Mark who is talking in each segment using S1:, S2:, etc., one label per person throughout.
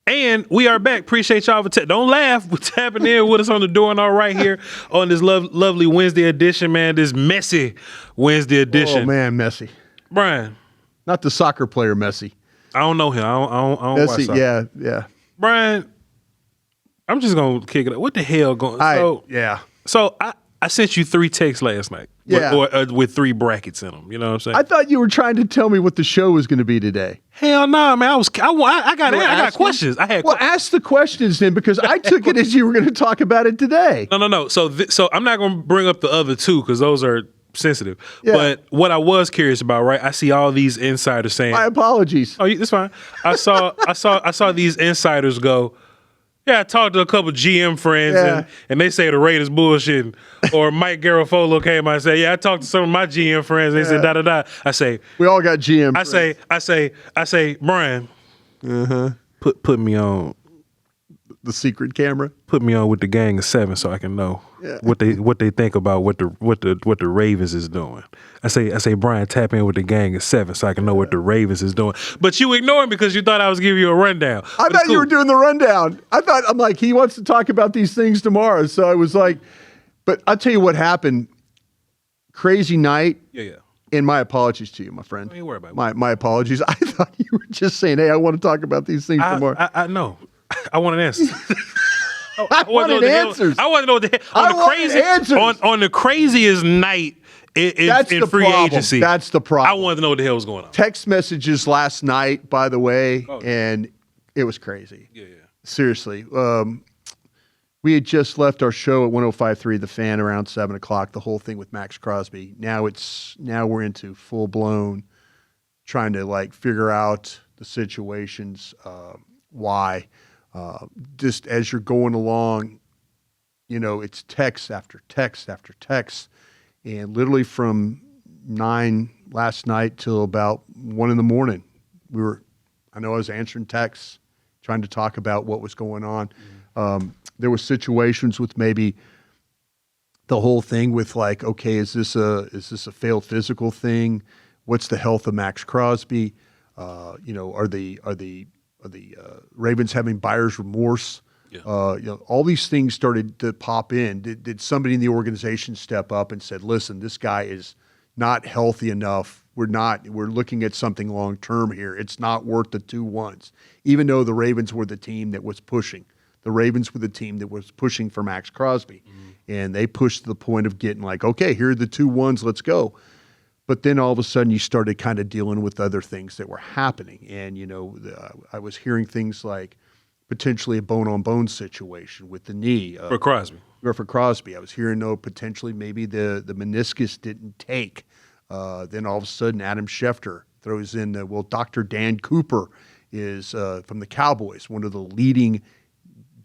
S1: And we are back. Appreciate y'all for don't laugh. We're tapping in with us on the Doin all right here on this lovely Wednesday edition, man. This messy Wednesday edition.
S2: Oh man, Messi.
S1: Bryan.
S2: Not the soccer player Messi.
S1: I don't know him. I don't
S2: Messi,
S1: watch soccer.
S2: yeah.
S1: Bryan, I'm just gonna kick it up. What the hell going on? So I sent you 3 texts last night.
S2: Yeah.
S1: With 3 brackets in them. You know what I'm saying?
S2: I thought you were trying to tell me what the show was going to be today.
S1: Hell no, man. I got questions.
S2: Ask the questions then, because I took it as you were going to talk about it today.
S1: No. So I'm not going to bring up the other 2 because those are sensitive.
S2: Yeah.
S1: But what I was curious about, right? I see all these insiders saying,
S2: my apologies.
S1: Oh, that's fine. I saw these insiders go, yeah, I talked to a couple GM friends and they say the Raiders bullshitting. Or Mike Garafolo came out and said, yeah, I talked to some of my GM friends. And they said, da-da-da. I say,
S2: we all got GM friends.
S1: I say, Bryan, put me on.
S2: The secret camera?
S1: Put me on with the gang of 7 so I can know what they think about what the Ravens is doing. I say, Bryan, tap in with the gang of 7 so I can know what the Ravens is doing. But you ignored me because you thought I was giving you a rundown.
S2: I thought you were doing the rundown. I'm like, he wants to talk about these things tomorrow. So I was like, but I'll tell you what happened. Crazy night.
S1: Yeah.
S2: And my apologies to you, my friend.
S1: Don't worry about it.
S2: My apologies. I thought you were just saying, hey, I want to talk about these things tomorrow.
S1: I know. I want an answer.
S2: I wanted answers.
S1: I want to know what the hell. On the craziest night in free agency.
S2: That's the problem.
S1: I wanted to know what the hell was going on.
S2: Text messages last night, by the way, and it was crazy.
S1: Yeah.
S2: Seriously. We had just left our show at 105.3 The Fan around 7 o'clock, the whole thing with Maxx Crosby. Now we're into full-blown trying to figure out the situations, why. Just as you're going along, it's text after text after text. And literally from 9 last night till about 1 in the morning, I was answering texts, trying to talk about what was going on. There were situations with maybe the whole thing with okay, is this a failed physical thing? What's the health of Maxx Crosby? Are the Ravens having buyer's remorse? Yeah. All these things started to pop in. Did somebody in the organization step up and said, listen, this guy is not healthy enough. We're looking at something long-term here. It's not worth the 2-1s, even though the Ravens were the team that was pushing. The Ravens were the team that was pushing for Maxx Crosby. Mm-hmm. And they pushed to the point of getting okay, here are the 2-1s, let's go. But then all of a sudden you started kind of dealing with other things that were happening. And, I was hearing things like potentially a bone-on-bone situation with the knee.
S1: For Crosby.
S2: For Crosby. I was hearing, potentially maybe the meniscus didn't take. Then all of a sudden Adam Schefter throws in, Dr. Dan Cooper is from the Cowboys, one of the leading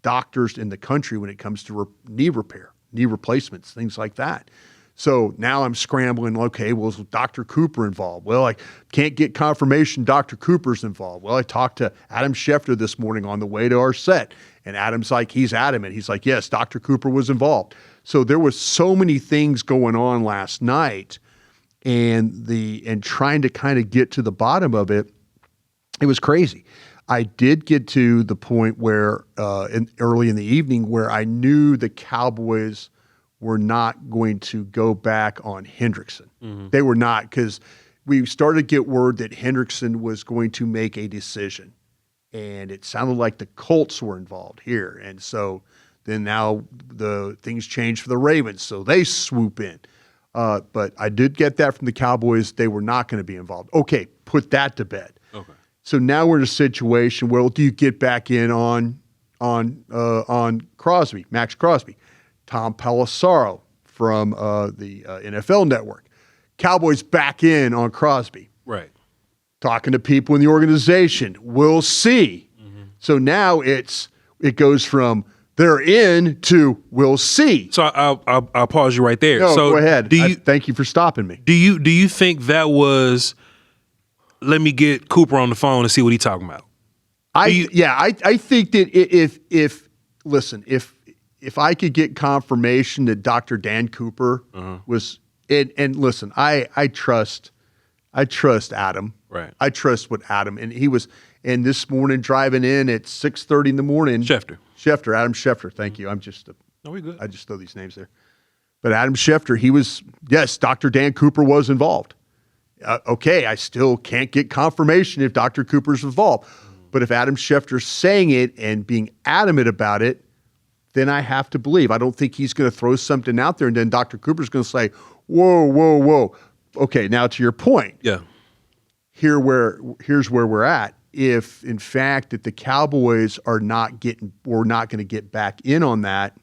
S2: doctors in the country when it comes to knee repair, knee replacements, things like that. So now I'm scrambling, okay, is Dr. Cooper involved? Well, I can't get confirmation Dr. Cooper's involved. Well, I talked to Adam Schefter this morning on the way to our set, and Adam's he's adamant. He's like, yes, Dr. Cooper was involved. So there was so many things going on last night, and trying to kind of get to the bottom of it, it was crazy. I did get to the point where early in the evening where I knew the Cowboys were not going to go back on Hendrickson. Mm-hmm. They were not, because we started to get word that Hendrickson was going to make a decision. And it sounded like the Colts were involved here. And so then now the things changed for the Ravens, so they swoop in. But I did get that from the Cowboys. They were not going to be involved. Okay, put that to bed. Okay. So now we're in a situation where do you get back in on Crosby, Maxx Crosby? Tom Pelissero from the NFL Network. Cowboys back in on Crosby.
S1: Right.
S2: Talking to people in the organization. We'll see. Mm-hmm. So now it goes from they're in to we'll see.
S1: So I'll pause you right there.
S2: No,
S1: so
S2: go ahead. Thank you for stopping me.
S1: Do you think that was, let me get Cooper on the phone and see what he's talking about?
S2: I think that if I could get confirmation that Dr. Dan Cooper was, and listen, I trust Adam.
S1: Right.
S2: I trust what Adam, and he was, And this morning, driving in at 6:30 in the morning, Adam Schefter. Thank you.
S1: We good.
S2: I just throw these names there. But Adam Schefter, yes, Dr. Dan Cooper was involved. Okay, I still can't get confirmation if Dr. Cooper's involved. But if Adam Schefter's saying it and being adamant about it, then I have to believe. I don't think he's going to throw something out there and then Dr. Cooper's going to say, whoa. Okay, now to your point.
S1: Yeah.
S2: Here's where we're at. If, in fact, that the Cowboys are not going to get back in on that,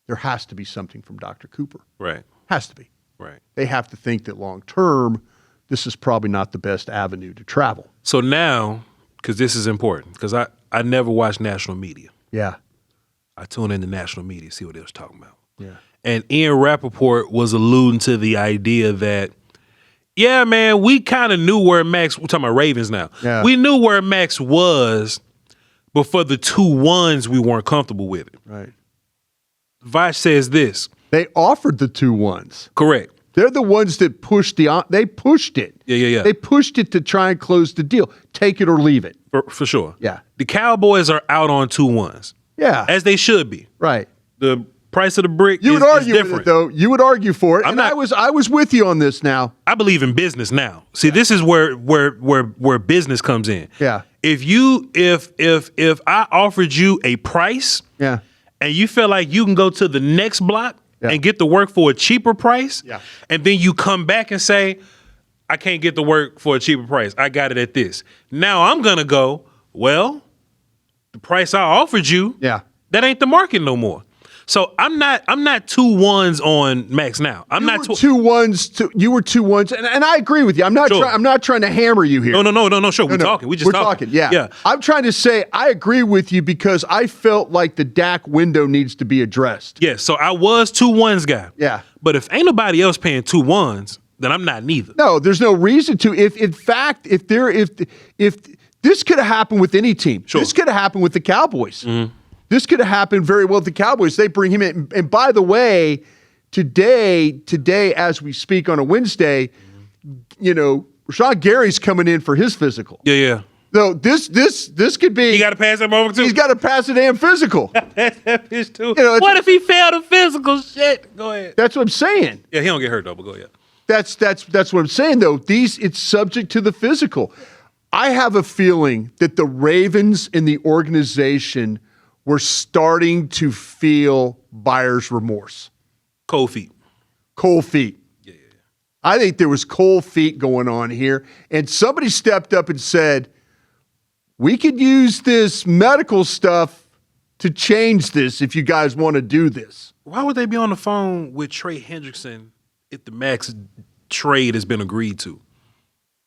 S2: there has to be something from Dr. Cooper.
S1: Right.
S2: Has to be.
S1: Right.
S2: They have to think that long term, this is probably not the best avenue to travel.
S1: So now, because this is important, because I never watched national media.
S2: Yeah.
S1: I tune into national media, see what they was talking about.
S2: Yeah.
S1: And Ian Rappaport was alluding to the idea that, yeah, man, we kind of knew where Maxx, we're talking about Ravens now.
S2: Yeah.
S1: We knew where Maxx was, but for the 2-1s, we weren't comfortable with it.
S2: Right.
S1: Voch says this.
S2: They offered the 2-1s.
S1: Correct.
S2: They're the ones that pushed they pushed it.
S1: Yeah.
S2: They pushed it to try and close the deal. Take it or leave it.
S1: For sure.
S2: Yeah.
S1: The Cowboys are out on 2-1s.
S2: Yeah.
S1: As they should be.
S2: Right.
S1: The price of the brick
S2: you
S1: is
S2: would argue
S1: different.
S2: with it, though. You would argue for it. I was with you on this now.
S1: I believe in business now. See, this is where business comes in.
S2: Yeah.
S1: If I offered you a price,
S2: yeah,
S1: and you feel like you can go to the next block and get the work for a cheaper price, and then you come back and say, I can't get the work for a cheaper price. I got it at this. Now I'm gonna go, well, the price I offered you, that ain't the market no more. So I'm not 2-1s on Maxx now.
S2: You were 2-1s, and I agree with you. I'm not trying to hammer you here.
S1: No. Sure, we're talking. We're talking.
S2: Yeah. I'm trying to say I agree with you because I felt like the Dak window needs to be addressed.
S1: Yeah. So I was 2-1s guy.
S2: Yeah.
S1: But if ain't nobody else paying 2-1s, then I'm not neither.
S2: No, there's no reason to. If this could have happened with any team, this could have happened with the Cowboys. Mm-hmm. This could have happened very well with the Cowboys. They bring him in. And by the way, today, as we speak on a Wednesday, Rashan Gary's coming in for his physical.
S1: Yeah.
S2: So this could be.
S1: He got to pass him over too.
S2: He's got to pass the damn physical.
S1: That bitch too. What if he failed a physical? Shit. Go ahead.
S2: That's what I'm saying.
S1: Yeah, he don't get hurt though. But go ahead.
S2: That's what I'm saying though. It's subject to the physical. I have a feeling that the Ravens in the organization were starting to feel buyer's remorse.
S1: Cold feet.
S2: Yeah. I think there was cold feet going on here. And somebody stepped up and said, we could use this medical stuff to change this if you guys want to do this.
S1: Why would they be on the phone with Trey Hendrickson if the Maxx trade has been agreed to?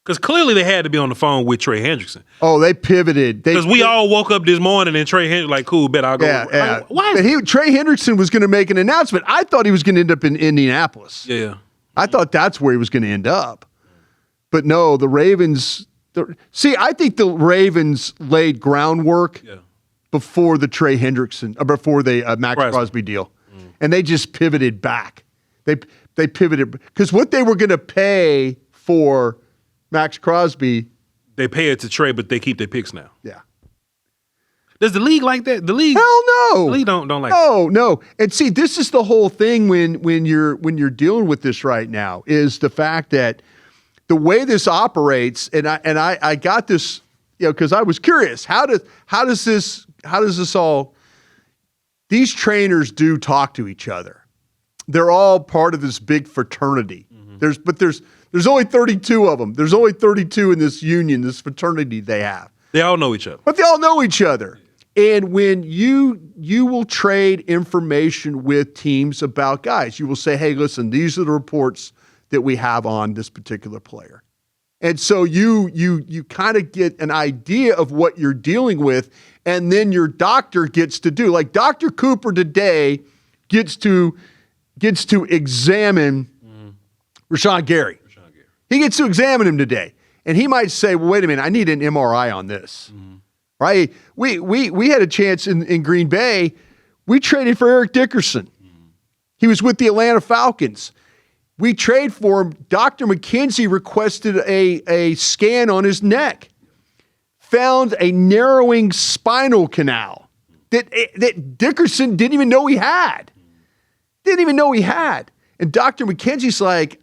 S1: Because clearly they had to be on the phone with Trey Hendrickson.
S2: Oh, they pivoted.
S1: Because we all woke up this morning and Trey Hendrickson like, cool, bet I'll go.
S2: Yeah.
S1: Like, why?
S2: Trey Hendrickson was going to make an announcement. I thought he was going to end up in Indianapolis.
S1: Yeah.
S2: I thought that's where he was going to end up. But no, the Ravens. I think the Ravens laid groundwork before the Trey Hendrickson, before the Maxx Crosby deal. And they just pivoted back. They pivoted because what they were going to pay for Maxx Crosby.
S1: They pay it to Trey, but they keep their picks now.
S2: Yeah.
S1: Does the league like that? The league?
S2: Hell no.
S1: The league don't like that.
S2: No. And see, this is the whole thing when you're dealing with this right now is the fact that the way this operates, and I got this, because I was curious, how does this all? These trainers do talk to each other. They're all part of this big fraternity. Mm-hmm. There's only 32 of them. There's only 32 in this union, this fraternity they have.
S1: They all know each other.
S2: But they all know each other. And when you will trade information with teams about guys, you will say, hey, listen, these are the reports that we have on this particular player. And so you kind of get an idea of what you're dealing with, and then your doctor gets to do. Like Dr. Cooper today gets to examine Rashan Gary. He gets to examine him today. And he might say, well, wait a minute, I need an MRI on this. Mm-hmm. Right? We had a chance in Green Bay. We traded for Eric Dickerson. Mm-hmm. He was with the Atlanta Falcons. We trade for him. Dr. McKenzie requested a scan on his neck. found a narrowing spinal canal that Dickerson didn't even know he had. Didn't even know he had. And Dr. McKenzie's like,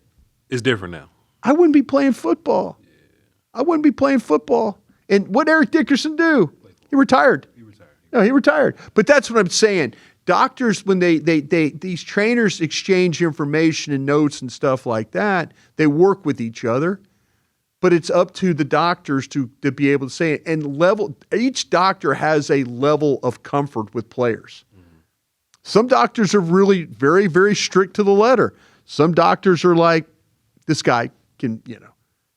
S1: it's different now.
S2: I wouldn't be playing football. I wouldn't be playing football. And what did Eric Dickerson do? He retired. No, he retired. But that's what I'm saying. Doctors, when these trainers exchange information and notes and stuff like that, they work with each other. But it's up to the doctors to be able to say it. And each doctor has a level of comfort with players. Some doctors are really very, very strict to the letter. Some doctors are like, this guy can,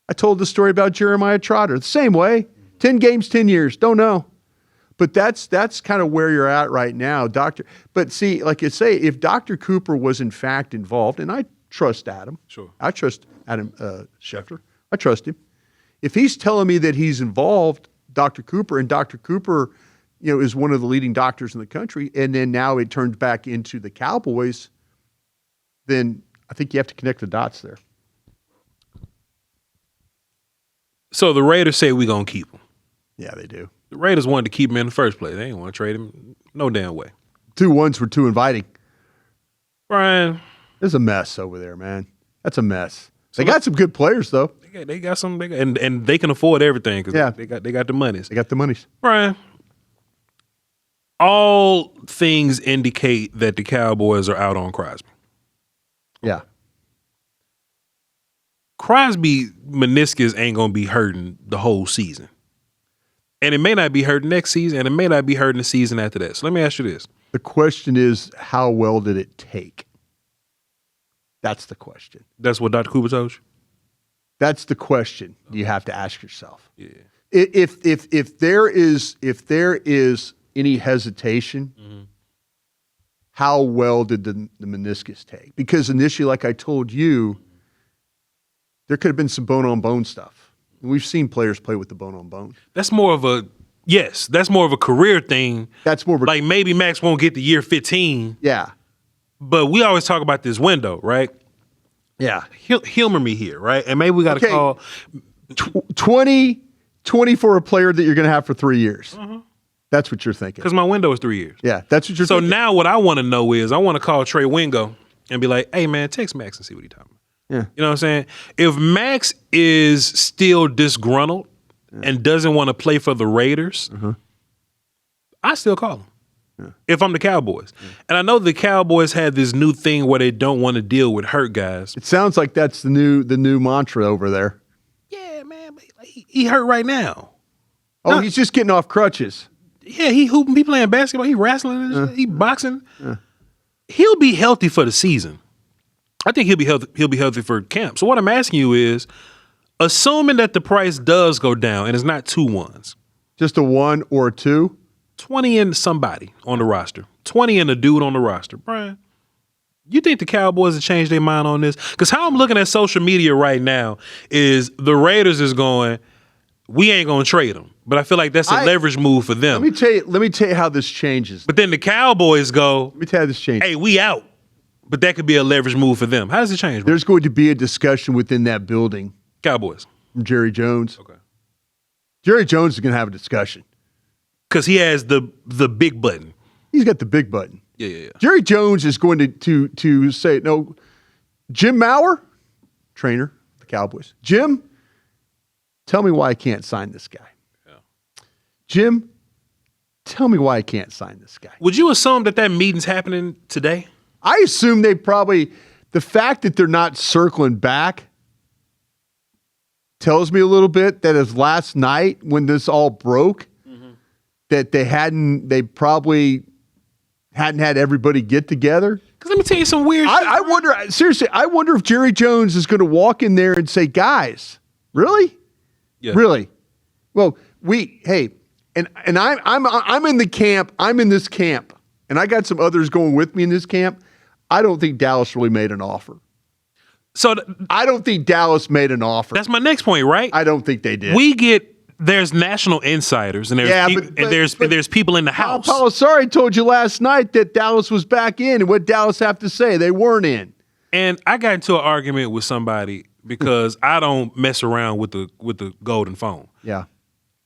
S2: I told the story about Jeremiah Trotter. The same way. 10 games, 10 years. Don't know. But that's kind of where you're at right now, Doctor. But see, like you say, if Dr. Cooper was in fact involved, and I trust Adam.
S1: Sure.
S2: I trust Adam Schefter. I trust him. If he's telling me that he's involved, Dr. Cooper, and Dr. Cooper, is one of the leading doctors in the country, and then now it turns back into the Cowboys, then I think you have to connect the dots there.
S1: So the Raiders say we're going to keep him.
S2: Yeah, they do.
S1: The Raiders wanted to keep him in the first place. They didn't want to trade him. No damn way.
S2: 2-1s were too inviting.
S1: Bryan.
S2: There's a mess over there, man. That's a mess. They got some good players, though.
S1: They got some, and they can afford everything because they got the monies.
S2: They got the monies.
S1: Bryan, all things indicate that the Cowboys are out on Crosby.
S2: Yeah.
S1: Crosby meniscus ain't going to be hurting the whole season. And it may not be hurting next season, and it may not be hurting the season after that. So let me ask you this.
S2: The question is, how well did it take? That's the question.
S1: That's what Dr. Cooper told you?
S2: That's the question you have to ask yourself.
S1: Yeah.
S2: If there is any hesitation, how well did the meniscus take? Because initially, like I told you, there could have been some bone-on-bone stuff. And we've seen players play with the bone-on-bone.
S1: That's more of a career thing.
S2: That's more of a,
S1: like maybe Max won't get to year 15.
S2: Yeah.
S1: But we always talk about this window, right?
S2: Yeah.
S1: Humor me here, right? And maybe we got to call
S2: 20 for a player that you're going to have for 3 years. That's what you're thinking.
S1: Because my window is 3 years.
S2: Yeah, that's what you're thinking.
S1: So now what I want to know is I want to call Trey Wingo and be like, hey, man, text Max and see what he's talking about.
S2: Yeah.
S1: You know what I'm saying? If Max is still disgruntled and doesn't want to play for the Raiders, I still call him. If I'm the Cowboys. And I know the Cowboys had this new thing where they don't want to deal with hurt guys.
S2: It sounds like that's the new mantra over there.
S1: Yeah, man, but he hurt right now.
S2: Oh, he's just getting off crutches.
S1: Yeah, he hooping, he playing basketball, he wrestling, he boxing. He'll be healthy for the season. I think he'll be healthy for camp. So what I'm asking you is, assuming that the price does go down and it's not 2 1s.
S2: Just a 1 or a 2?
S1: 20 and somebody on the roster. 20 and a dude on the roster. Bryan, you think the Cowboys have changed their mind on this? Because how I'm looking at social media right now is the Raiders is going, we ain't going to trade them. But I feel like that's a leverage move for them.
S2: Let me tell you how this changes.
S1: But then the Cowboys go,
S2: let me tell you how this changes.
S1: Hey, we out. But that could be a leverage move for them. How does it change, bro?
S2: There's going to be a discussion within that building.
S1: Cowboys.
S2: From Jerry Jones.
S1: Okay.
S2: Jerry Jones is going to have a discussion.
S1: Because he has the big button.
S2: He's got the big button.
S1: Yeah.
S2: Jerry Jones is going to say, no, Jim Maurer, trainer, the Cowboys. Jim, tell me why I can't sign this guy. Yeah. Jim, tell me why I can't sign this guy.
S1: Would you assume that meeting's happening today?
S2: I assume the fact that they're not circling back tells me a little bit that as last night when this all broke, that they probably hadn't had everybody get together.
S1: Because let me tell you some weird shit.
S2: I wonder if Jerry Jones is going to walk in there and say, guys, really?
S1: Yeah.
S2: Really? Well, and I'm in the camp, I'm in this camp, and I got some others going with me in this camp. I don't think Dallas really made an offer.
S1: So
S2: I don't think Dallas made an offer.
S1: That's my next point, right?
S2: I don't think they did.
S1: There's national insiders and there's people in the house.
S2: Paul told you last night that Dallas was back in, and what Dallas have to say? They weren't in.
S1: And I got into an argument with somebody because I don't mess around with the golden phone.
S2: Yeah.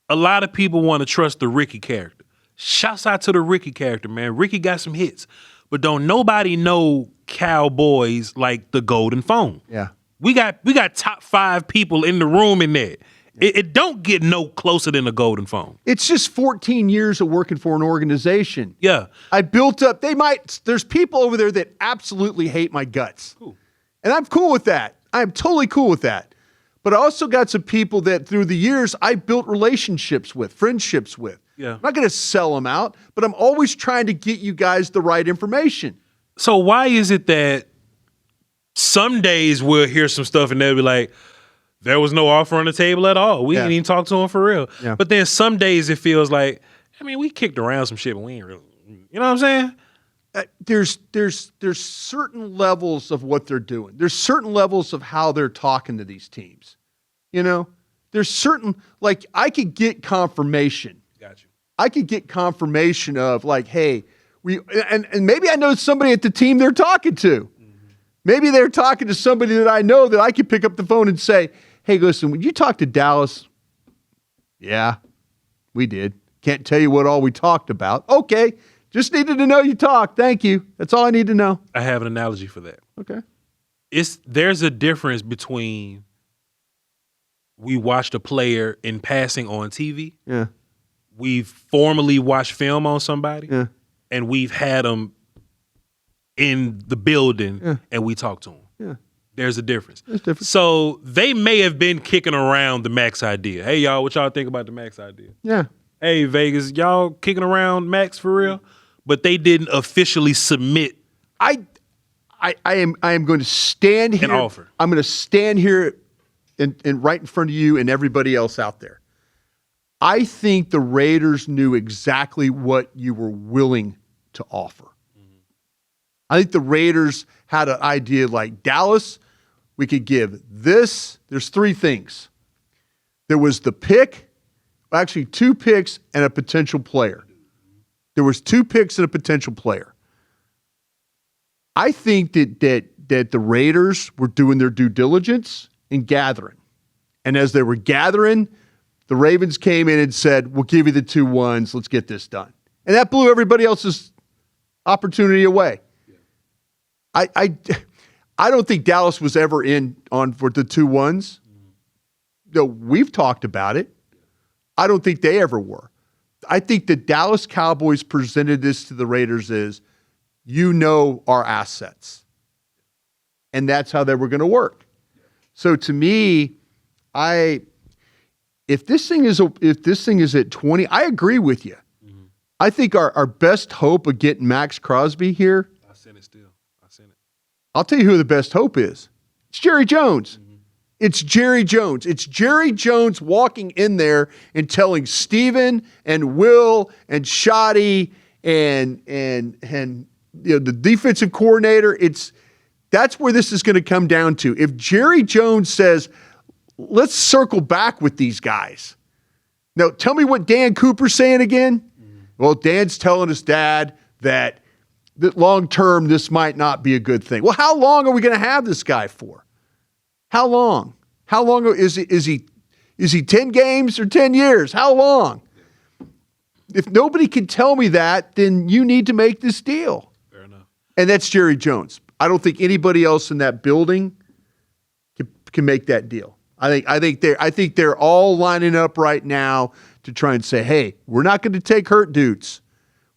S1: a lot of people want to trust the Ricky character. Shouts out to the Ricky character, man. Ricky got some hits, but don't nobody know Cowboys like the golden phone.
S2: Yeah.
S1: We got top 5 people in the room in there. It don't get no closer than the golden phone.
S2: It's just 14 years of working for an organization.
S1: Yeah.
S2: I built up, there's people over there that absolutely hate my guts.
S1: Cool.
S2: And I'm cool with that. I'm totally cool with that. But I also got some people that through the years I built relationships with, friendships with.
S1: Yeah.
S2: I'm not going to sell them out, but I'm always trying to get you guys the right information.
S1: So why is it that some days we'll hear some stuff and they'll be like, there was no offer on the table at all. We didn't even talk to him for real.
S2: Yeah.
S1: But then some days it feels like, I mean, we kicked around some shit, but we ain't really, you know what I'm saying?
S2: There's certain levels of what they're doing. There's certain levels of how they're talking to these teams. You know, there's certain, like, I could get confirmation.
S1: Got you.
S2: I could get confirmation of like, hey, and maybe I know somebody at the team they're talking to. Maybe they're talking to somebody that I know that I could pick up the phone and say, hey, listen, when you talk to Dallas, yeah, we did. Can't tell you what all we talked about. Okay, just needed to know you talked. Thank you. That's all I need to know.
S1: I have an analogy for that.
S2: Okay.
S1: There's a difference between we watched a player in passing on TV.
S2: Yeah.
S1: We've formally watched film on somebody.
S2: Yeah.
S1: And we've had them in the building and we talked to them.
S2: Yeah.
S1: There's a difference.
S2: There's difference.
S1: So they may have been kicking around the Maxx idea. Hey, y'all, what y'all think about the Maxx idea?
S2: Yeah.
S1: Hey, Vegas, y'all kicking around Maxx for real? But they didn't officially submit.
S2: I am going to stand here.
S1: An offer.
S2: I'm going to stand here and right in front of you and everybody else out there. I think the Raiders knew exactly what you were willing to offer. I think the Raiders had an idea like Dallas, we could give this. There's 3 things. There was the pick, actually 2 picks and a potential player. There was 2 picks and a potential player. I think that the Raiders were doing their due diligence and gathering. And as they were gathering, the Ravens came in and said, we'll give you the 2 ones. Let's get this done. And that blew everybody else's opportunity away. I don't think Dallas was ever in on for the 2 ones. No, we've talked about it. I don't think they ever were. I think the Dallas Cowboys presented this to the Raiders as, you know, our assets. And that's how they were going to work. So to me, if this thing is at 20, I agree with you. Mm-hmm. I think our best hope of getting Maxx Crosby here.
S1: I sent it still.
S2: I'll tell you who the best hope is. It's Jerry Jones. Mm-hmm. It's Jerry Jones. It's Jerry Jones walking in there and telling Steven and Will and Shoddy and you know, the defensive coordinator. That's where this is going to come down to. If Jerry Jones says, let's circle back with these guys. Now, tell me what Dan Cooper's saying again. Mm-hmm. Well, Dan's telling his dad that long term, this might not be a good thing. Well, how long are we going to have this guy for? How long? How long is he 10 games or 10 years? How long? If nobody can tell me that, then you need to make this deal.
S1: Fair enough.
S2: And that's Jerry Jones. I don't think anybody else in that building can make that deal. I think they're all lining up right now to try and say, hey, we're not going to take hurt dudes.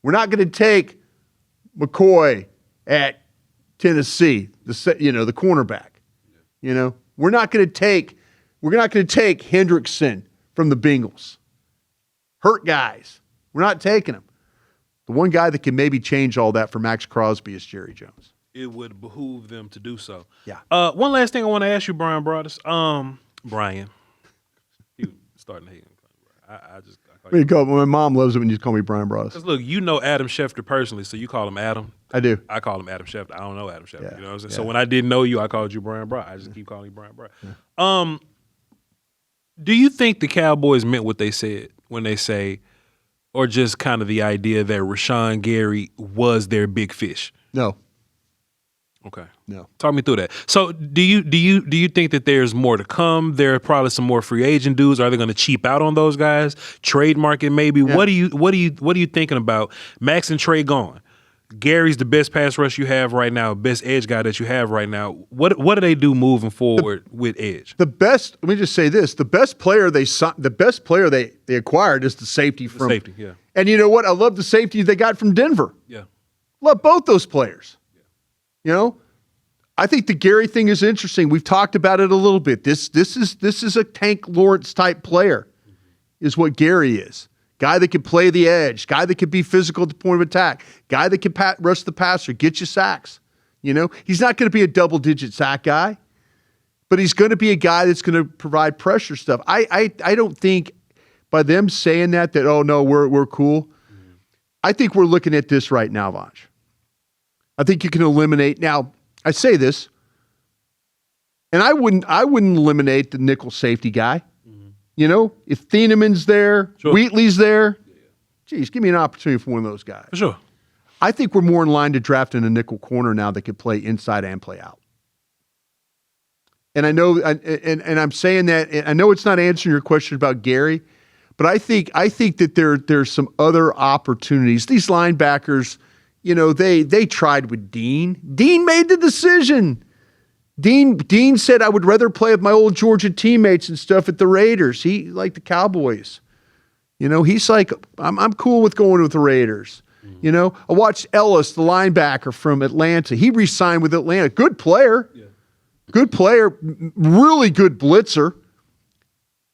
S2: We're not going to take McCoy at Tennessee, the cornerback. You know, we're not going to take Hendrickson from the Bengals. Hurt guys. We're not taking them. The one guy that can maybe change all that for Maxx Crosby is Jerry Jones.
S1: It would behoove them to do so.
S2: Yeah.
S1: One last thing I want to ask you, Bryan Broaddus. Bryan. You starting to hate him.
S2: My mom loves it when you call me Bryan Broaddus.
S1: Because look, you know Adam Schefter personally, so you call him Adam.
S2: I do.
S1: I call him Adam Schefter. I don't know Adam Schefter.
S2: Yeah.
S1: You know what I'm saying?
S2: Yeah.
S1: So when I didn't know you, I called you Bryan Broaddus. I just keep calling you Bryan Broaddus. Yeah. Do you think the Cowboys meant what they said when they say, or just kind of the idea that Rashan Gary was their big fish?
S2: No.
S1: Okay.
S2: No.
S1: Talk me through that. So do you think that there's more to come? There are probably some more free agent dudes. Are they going to cheap out on those guys? Trade market maybe. Yeah. What are you thinking about? Maxx and Trey gone. Gary's the best pass rush you have right now, best edge guy that you have right now. What do they do moving forward with edge?
S2: The best. Let me just say this: the best player they acquired is the safety from.
S1: Safety, yeah.
S2: And you know what? I love the safety they got from Denver.
S1: Yeah.
S2: Love both those players. Yeah. You know, I think the Gary thing is interesting. We've talked about it a little bit. This is a Tank Lawrence type player, is what Gary is. Guy that can play the edge, guy that can be physical at the point of attack, guy that can rush the passer, get you sacks. You know, he's not going to be a double-digit sack guy, but he's going to be a guy that's going to provide pressure stuff. I don't think by them saying that oh no, we're cool. Mm-hmm. I think we're looking at this right now, Voch. I think you can eliminate. Now, I say this, and I wouldn't eliminate the nickel safety guy. You know, if Thieneman's there, sure. Wheatley's there, geez, give me an opportunity for one of those guys.
S1: For sure.
S2: I think we're more in line to drafting a nickel corner now that can play inside and play out. And I know, and I'm saying that, and I know it's not answering your question about Gary, but I think that there's some other opportunities. These linebackers, you know, they tried with Dean. Dean made the decision. Dean said, I would rather play with my old Georgia teammates and stuff at the Raiders. He liked the Cowboys. You know, he's like, I'm cool with going with the Raiders. Mm-hmm. You know, I watched Ellis, the linebacker from Atlanta. He re-signed with Atlanta. Good player. Yeah. Good player. Really good blitzer.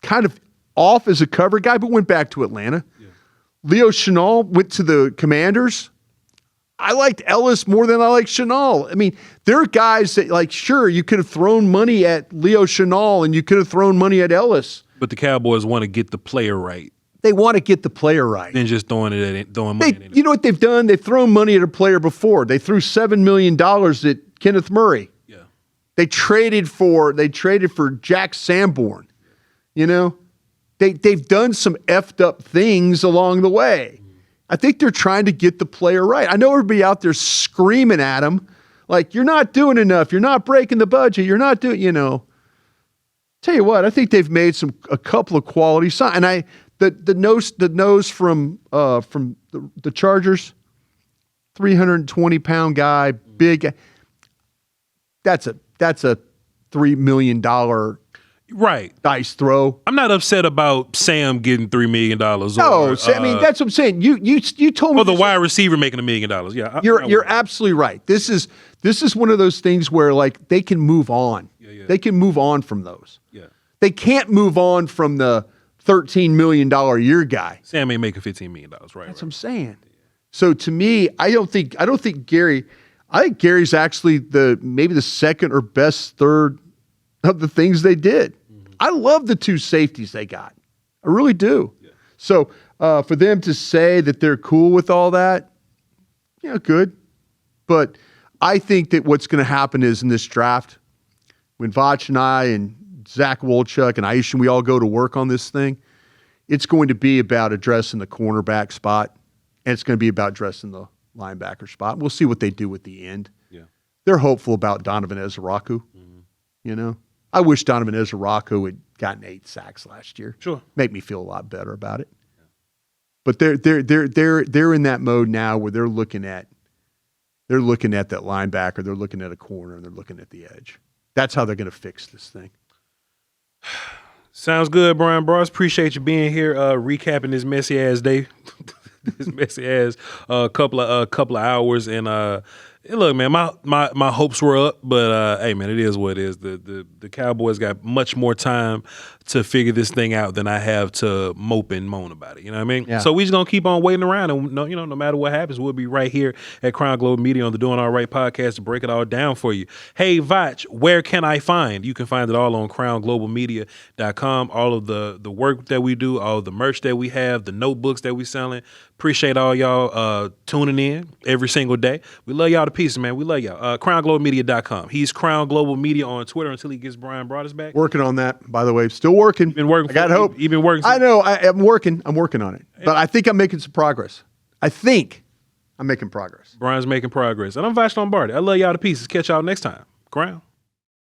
S2: Kind of off as a cover guy, but went back to Atlanta. Yeah. Leo Chenal went to the Commanders. I liked Ellis more than I like Chenal. I mean, there are guys that, like, sure, you could have thrown money at Leo Chenal and you could have thrown money at Ellis.
S1: But the Cowboys want to get the player right.
S2: They want to get the player right.
S1: Than just throwing money at it.
S2: You know what they've done? They've thrown money at a player before. They threw $7 million at Kenneth Murray.
S1: Yeah.
S2: They traded for Jack Sanborn. You know? They've done some effed up things along the way. I think they're trying to get the player right. I know everybody out there screaming at him, like, you're not doing enough. You're not breaking the budget. You're not doing, you know. Tell you what, I think they've made a couple of quality signs. And the nose from the Chargers, 320-pound guy, big. That's a $3 million
S1: right
S2: dice throw.
S1: I'm not upset about Sam getting $3 million.
S2: No, I mean, that's what I'm saying. You told me.
S1: Or the wide receiver making $1 million. Yeah,
S2: you're absolutely right. This is one of those things where, like, they can move on. Yeah. They can move on from those. Yeah. They can't move on from the $13 million a year guy.
S1: Sam ain't making $15 million, right?
S2: That's what I'm saying. Yeah. So to me, I don't think Gary. I think Gary's actually maybe the second or best third of the things they did. Mm-hmm. I love the two safeties they got. I really do. Yeah. So for them to say that they're cool with all that, yeah, good. But I think that what's going to happen is in this draft, when Voch and I and Zach Wolchuk and Aisha, we all go to work on this thing, it's going to be about addressing the cornerback spot, and it's going to be about addressing the linebacker spot. We'll see what they do at the end. Yeah. They're hopeful about Donovan Ezraku. Mm-hmm. You know, I wish Donovan Ezraku had gotten 8 sacks last year.
S1: Sure,
S2: make me feel a lot better about it. Yeah. But they're in that mode now where they're looking at that linebacker, they're looking at a corner, and they're looking at the edge. That's how they're going to fix this thing.
S1: Sounds good, Brian Broaddus. Appreciate you being here, recapping this messy ass day, this messy ass couple of hours. And look, man, my hopes were up, but hey, man, it is what it is. The Cowboys got much more time to figure this thing out than I have to mope and moan about it. You know what I mean? Yeah. So we just gonna keep on waiting around, and no matter what happens, we'll be right here at Crown Global Media on the Doing All Right podcast to break it all down for you. Hey, Voch, where can I find? You can find it all on crownglobalmedia.com. All of the work that we do, all of the merch that we have, the notebooks that we selling. Appreciate all y'all tuning in every single day. We love y'all to pieces, man. We love y'all. crownglobalmedia.com. He's Crown Global Media on Twitter until he gets Brian Broaddus back.
S2: Working on that, by the way. Still working.
S1: Been working.
S2: I got hope.
S1: You've been working.
S2: I know. I'm working on it. But I think I'm making some progress. I think. I'm making progress.
S1: Bryan's making progress. And I'm Voch Lombardi. I love y'all to pieces. Catch y'all next time. Ground.